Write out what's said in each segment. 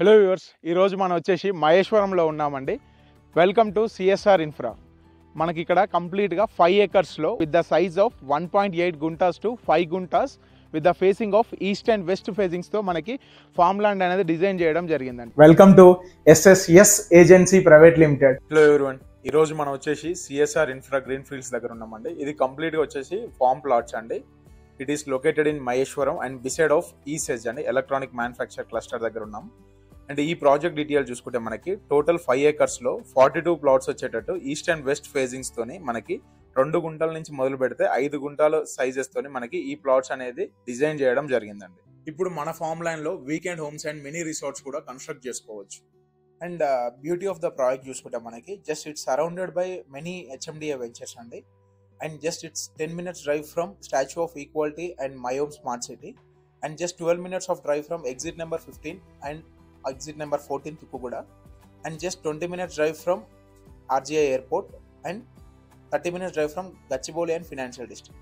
Hello viewers, ఈరోజు మనం వచ్చేసి మహేశ్వరంలో ఉన్నామండి. Welcome to CSR Infra. మనకి ఇక్కడ కంప్లీట్గా 5 ఏకర్స్లో with the size of 1.8 guntas to 5 guntas with the facing of east and west ఫేసింగ్స్తో మనకి ఫార్మ్ ల్యాండ్ అనేది డిజైన్ చేయడం జరిగిందండి. Welcome to SSS agency private limited. Hello everyone, ఈరోజు మనం వచ్చేసి సిఎస్ఆర్ ఇన్ఫ్రా గ్రీన్ ఫీల్డ్స్ దగ్గర ఉన్నామండి. ఇది కంప్లీట్గా వచ్చేసి ఫార్మ్ ప్లాట్స్ అండి. It is located in Maheshwaram and beside of SEZ అండి, ఎలక్ట్రానిక్ మ్యానుఫ్యాక్చర్ క్లస్టర్ దగ్గర ఉన్నాం. అండ్ ఈ ప్రాజెక్ట్ డీటెయిల్ చూసుకుంటే మనకి టోటల్ 5 ఏకర్స్లో 42 ప్లాట్స్ వచ్చేటట్టు ఈస్ట్ అండ్ వెస్ట్ ఫేజింగ్స్ తోని మనకి 2 గుంటల నుంచి మొదలు పెడితే 5 గుంటల సైజెస్ తోని మనకి ఈ ప్లాట్స్ అనేది డిజైన్ చేయడం జరిగిందండి. ఇప్పుడు మన ఫార్మ్ లైన్ లో weekend homes and mini resorts కూడా కన్స్ట్రక్ట్ చేసుకోవచ్చు. And beauty of the project చూసుకుంటే మనకి just it's surrounded by many HMDA ventures అండి. And just it's 10 minutes drive from Statue of Equality and Mayom Smart City, and just 12 minutes of drive from exit number 15 and exit number 14 Tukuguda, and just 20 minutes drive from RGI Airport and 30 minutes drive from Gachibowli and Financial District.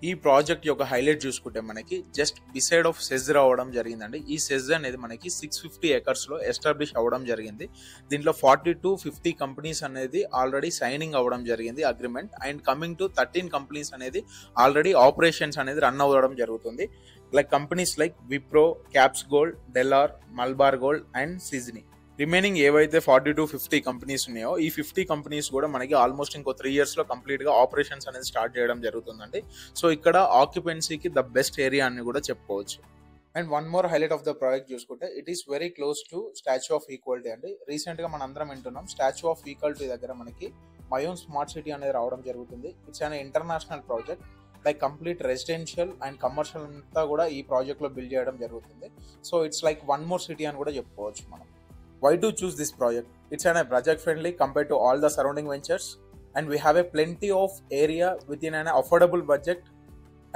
ఈ project యొక్క highlight చూసుకుంటే మనకి just beside of SEZ రావడం జరిగిందండి. ఈ SEZ అనేది మనకి 650 ఏకర్స్లో establish అవ్వడం జరిగింది. దీంట్లో 40 to 50 కంపెనీస్ అనేది ఆల్రెడీ సైనింగ్ అవ్వడం జరిగింది agreement. And coming to 13 companies అనేది ఆల్రెడీ ఆపరేషన్స్ అనేది రన్ అవ్వడం జరుగుతుంది. Like companies like Wipro, Caps Gold, డెలార్, మల్బార్ గోల్డ్ అండ్ సిజ్నీ. రిమైనింగ్ ఏవైతే 40 to 50 కంపెనీస్ ఉన్నాయో ఈ 50 కంపెనీస్ కూడా మనకి ఆల్మోస్ట్ ఇంకో 3 years లో కంప్లీట్గా ఆపరేషన్స్ అనేది స్టార్ట్ చేయడం జరుగుతుందండి. సో ఇక్కడ ఆక్యుపెన్సీకి ద బెస్ట్ ఏరియా అని కూడా చెప్పుకోవచ్చు. And one more highlight of the project చూసుకుంటే it is very close to statue of equality అండి. రీసెంట్గా మన అందరం వింటున్నాం స్టాచ్యూ ఆఫ్ ఈక్వాలిటీ దగ్గర మనకి మయోమ్ స్మార్ట్ సిటీ అనేది రావడం జరుగుతుంది. It's an international project. Like complete residential and commercial అంతా కూడా ఈ ప్రాజెక్ట్లో బిల్డ్ చేయడం జరుగుతుంది. So it's like one more city అని కూడా చెప్పుకోవచ్చు మనం. Why to choose this project? It's a budget friendly compared to all the surrounding ventures, and we have a plenty of area within an affordable budget.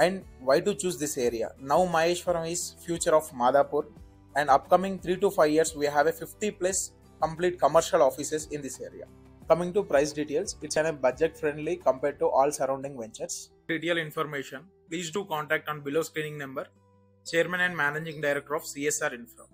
And why to choose this area? Now Maheshwaram is future of Madhapur, and upcoming 3 to 5 years we have a 50 plus complete commercial offices in this area. Coming to price details, it's a budget friendly compared to all surrounding ventures. Detail information, please do contact on below screening number. Chairman and Managing Director of CSR Infra.